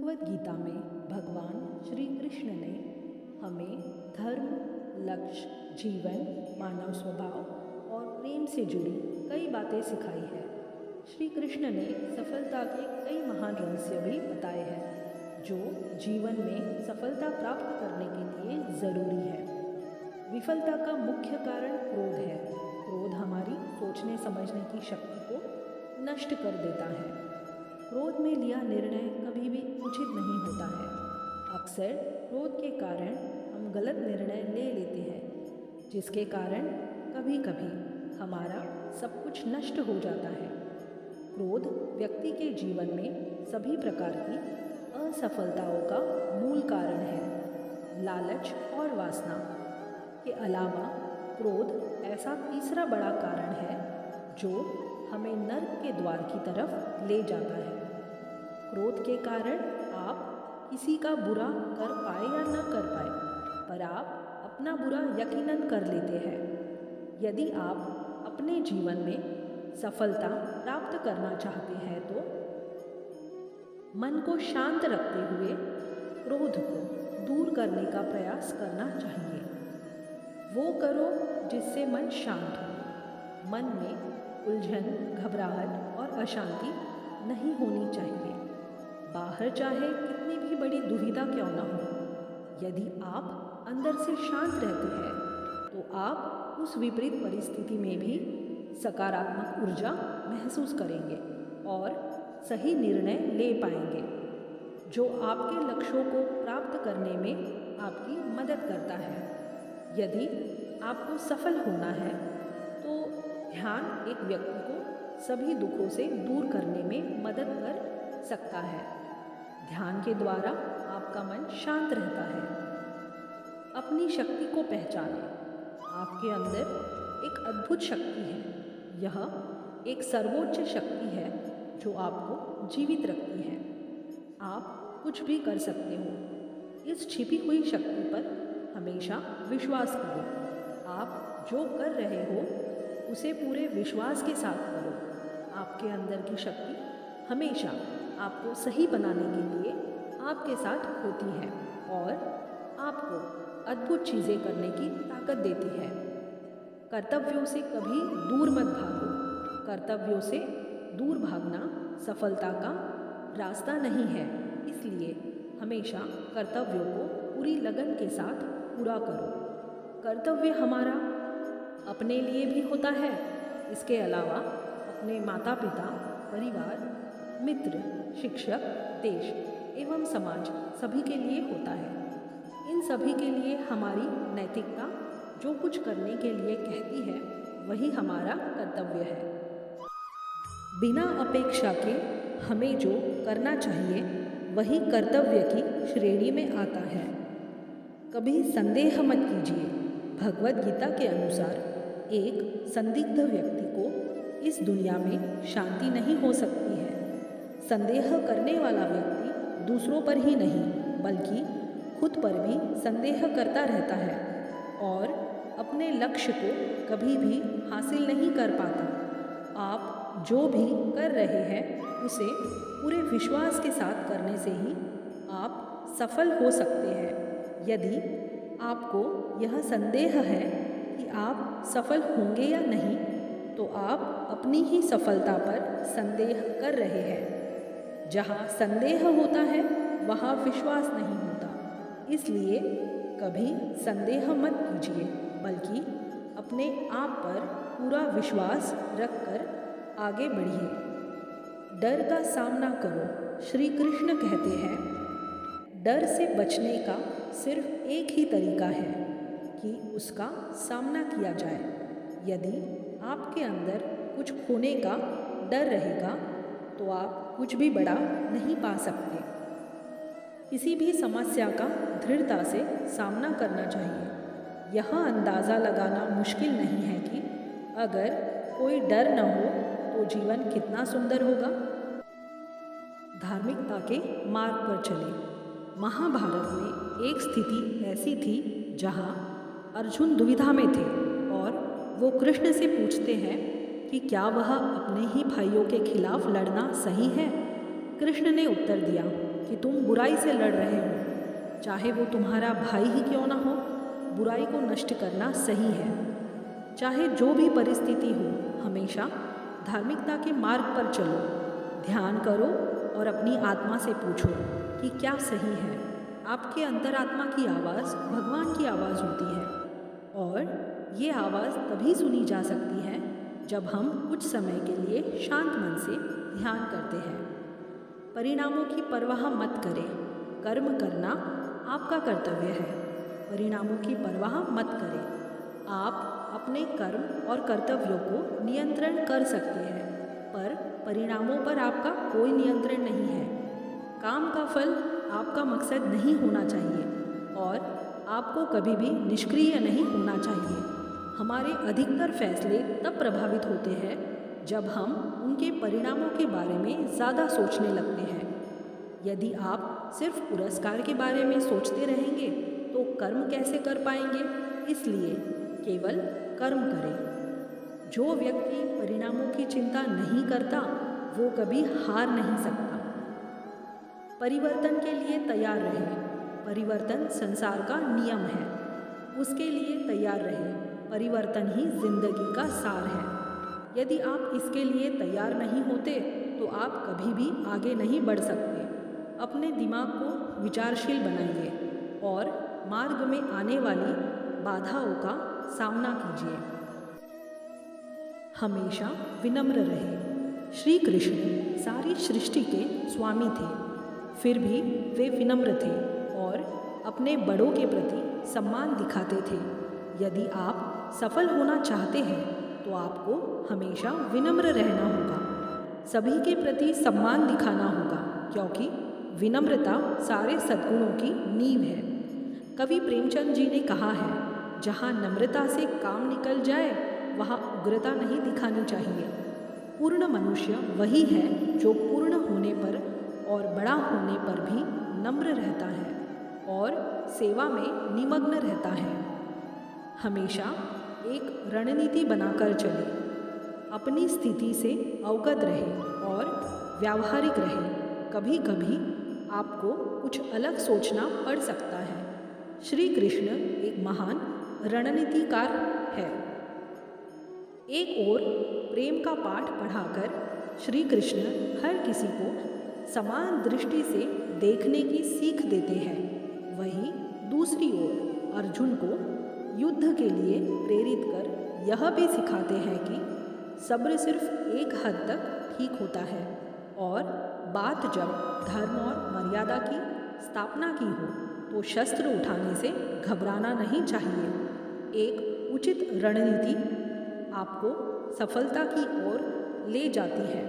भगवत गीता में भगवान श्री कृष्ण ने हमें धर्म, लक्ष्य, जीवन, मानव स्वभाव और प्रेम से जुड़ी कई बातें सिखाई है। श्री कृष्ण ने सफलता के कई महान रहस्य भी बताए हैं जो जीवन में सफलता प्राप्त करने के लिए ज़रूरी है। विफलता का मुख्य कारण क्रोध है। क्रोध हमारी सोचने समझने की शक्ति को नष्ट कर देता है। क्रोध में लिया निर्णय कभी भी उचित नहीं होता है। अक्सर क्रोध के कारण हम गलत निर्णय ले लेते हैं, जिसके कारण कभी कभी हमारा सब कुछ नष्ट हो जाता है। क्रोध व्यक्ति के जीवन में सभी प्रकार की असफलताओं का मूल कारण है। लालच और वासना के अलावा क्रोध ऐसा तीसरा बड़ा कारण है जो हमें नर्क के द्वार की तरफ ले जाता है। क्रोध के कारण आप किसी का बुरा कर पाए या न कर पाए, पर आप अपना बुरा यकीनन कर लेते हैं। यदि आप अपने जीवन में सफलता प्राप्त करना चाहते हैं तो मन को शांत रखते हुए क्रोध को दूर करने का प्रयास करना चाहिए। वो करो जिससे मन शांत हो। मन में उलझन, घबराहट और अशांति नहीं होनी चाहिए। बाहर चाहे कितनी भी बड़ी दुविधा क्यों न हो, यदि आप अंदर से शांत रहते हैं तो आप उस विपरीत परिस्थिति में भी सकारात्मक ऊर्जा महसूस करेंगे और सही निर्णय ले पाएंगे, जो आपके लक्ष्यों को प्राप्त करने में आपकी मदद करता है। यदि आपको सफल होना है तो ध्यान एक व्यक्ति को सभी दुखों से दूर करने में मदद कर सकता है। ध्यान के द्वारा आपका मन शांत रहता है। अपनी शक्ति को पहचानें। आपके अंदर एक अद्भुत शक्ति है। यह एक सर्वोच्च शक्ति है जो आपको जीवित रखती है। आप कुछ भी कर सकते हो। इस छिपी हुई शक्ति पर हमेशा विश्वास करो। आप जो कर रहे हो उसे पूरे विश्वास के साथ करो। आपके अंदर की शक्ति हमेशा आपको सही बनाने के लिए आपके साथ होती है और आपको अद्भुत चीज़ें करने की ताकत देती है। कर्तव्यों से कभी दूर मत भागो। कर्तव्यों से दूर भागना सफलता का रास्ता नहीं है, इसलिए हमेशा कर्तव्यों को पूरी लगन के साथ पूरा करो। कर्तव्य हमारा अपने लिए भी होता है, इसके अलावा अपने माता पिता, परिवार, मित्र, शिक्षक, देश एवं समाज सभी के लिए होता है। इन सभी के लिए हमारी नैतिकता जो कुछ करने के लिए कहती है वही हमारा कर्तव्य है। बिना अपेक्षा के हमें जो करना चाहिए वही कर्तव्य की श्रेणी में आता है। कभी संदेह मत कीजिए। भगवत गीता के अनुसार एक संदिग्ध व्यक्ति को इस दुनिया में शांति नहीं हो सकती है। संदेह करने वाला व्यक्ति दूसरों पर ही नहीं बल्कि खुद पर भी संदेह करता रहता है और अपने लक्ष्य को कभी भी हासिल नहीं कर पाता। आप जो भी कर रहे हैं उसे पूरे विश्वास के साथ करने से ही आप सफल हो सकते हैं। यदि आपको यह संदेह है कि आप सफल होंगे या नहीं, तो आप अपनी ही सफलता पर संदेह कर रहे हैं। जहाँ संदेह होता है वहाँ विश्वास नहीं होता, इसलिए कभी संदेह मत कीजिए बल्कि अपने आप पर पूरा विश्वास रखकर आगे बढ़िए। डर का सामना करो। श्री कृष्ण कहते हैं, डर से बचने का सिर्फ एक ही तरीका है कि उसका सामना किया जाए। यदि आपके अंदर कुछ खोने का डर रहेगा तो आप कुछ भी बड़ा नहीं पा सकते। किसी भी समस्या का दृढ़ता से सामना करना चाहिए। यह अंदाज़ा लगाना मुश्किल नहीं है कि अगर कोई डर न हो तो जीवन कितना सुंदर होगा। धार्मिकता के मार्ग पर चले। महाभारत में एक स्थिति ऐसी थी जहाँ अर्जुन दुविधा में थे और वो कृष्ण से पूछते हैं कि क्या वह अपने ही भाइयों के खिलाफ लड़ना सही है। कृष्ण ने उत्तर दिया, कि तुम बुराई से लड़ रहे हो, चाहे वो तुम्हारा भाई ही क्यों ना हो। बुराई को नष्ट करना सही है। चाहे जो भी परिस्थिति हो, हमेशा धार्मिकता के मार्ग पर चलो, ध्यान करो और अपनी आत्मा से पूछो कि क्या सही है। आपके अंतरात्मा की आवाज़ भगवान की आवाज़ होती है और ये आवाज़ तभी सुनी जा सकती है जब हम कुछ समय के लिए शांत मन से ध्यान करते हैं। परिणामों की परवाह मत करें। कर्म करना आपका कर्तव्य है। परिणामों की परवाह मत करें। आप अपने कर्म और कर्तव्यों को नियंत्रण कर सकते हैं, पर परिणामों पर आपका कोई नियंत्रण नहीं है। काम का फल आपका मकसद नहीं होना चाहिए और आपको कभी भी निष्क्रिय नहीं होना चाहिए। हमारे अधिकतर फैसले तब प्रभावित होते हैं जब हम उनके परिणामों के बारे में ज़्यादा सोचने लगते हैं। यदि आप सिर्फ पुरस्कार के बारे में सोचते रहेंगे तो कर्म कैसे कर पाएंगे। इसलिए केवल कर्म करें। जो व्यक्ति परिणामों की चिंता नहीं करता वो कभी हार नहीं सकता। परिवर्तन के लिए तैयार रहें। परिवर्तन संसार का नियम है, उसके लिए तैयार रहें। परिवर्तन ही जिंदगी का सार है। यदि आप इसके लिए तैयार नहीं होते तो आप कभी भी आगे नहीं बढ़ सकते। अपने दिमाग को विचारशील बनाइए और मार्ग में आने वाली बाधाओं का सामना कीजिए। हमेशा विनम्र रहें। श्री कृष्ण सारी सृष्टि के स्वामी थे, फिर भी वे विनम्र थे और अपने बड़ों के प्रति सम्मान दिखाते थे। यदि आप सफल होना चाहते हैं तो आपको हमेशा विनम्र रहना होगा। सभी के प्रति सम्मान दिखाना होगा, क्योंकि विनम्रता सारे सद्गुणों की नींव है। कवि प्रेमचंद जी ने कहा है, जहाँ नम्रता से काम निकल जाए वहाँ उग्रता नहीं दिखानी चाहिए। पूर्ण मनुष्य वही है जो पूर्ण होने पर और बड़ा होने पर भी नम्र रहता है और सेवा में निमग्न रहता है। हमेशा एक रणनीति बनाकर चले, अपनी स्थिति से अवगत रहे और व्यावहारिक रहे। कभी कभी आपको कुछ अलग सोचना पड़ सकता है। श्री कृष्ण एक महान रणनीतिकार है। एक ओर प्रेम का पाठ पढ़ाकर श्री कृष्ण हर किसी को समान दृष्टि से देखने की सीख देते हैं, वहीं दूसरी ओर अर्जुन को युद्ध के लिए प्रेरित कर यह भी सिखाते हैं कि सब्र सिर्फ एक हद तक ठीक होता है और बात जब धर्म और मर्यादा की स्थापना की हो तो शस्त्र उठाने से घबराना नहीं चाहिए। एक उचित रणनीति आपको सफलता की ओर ले जाती है।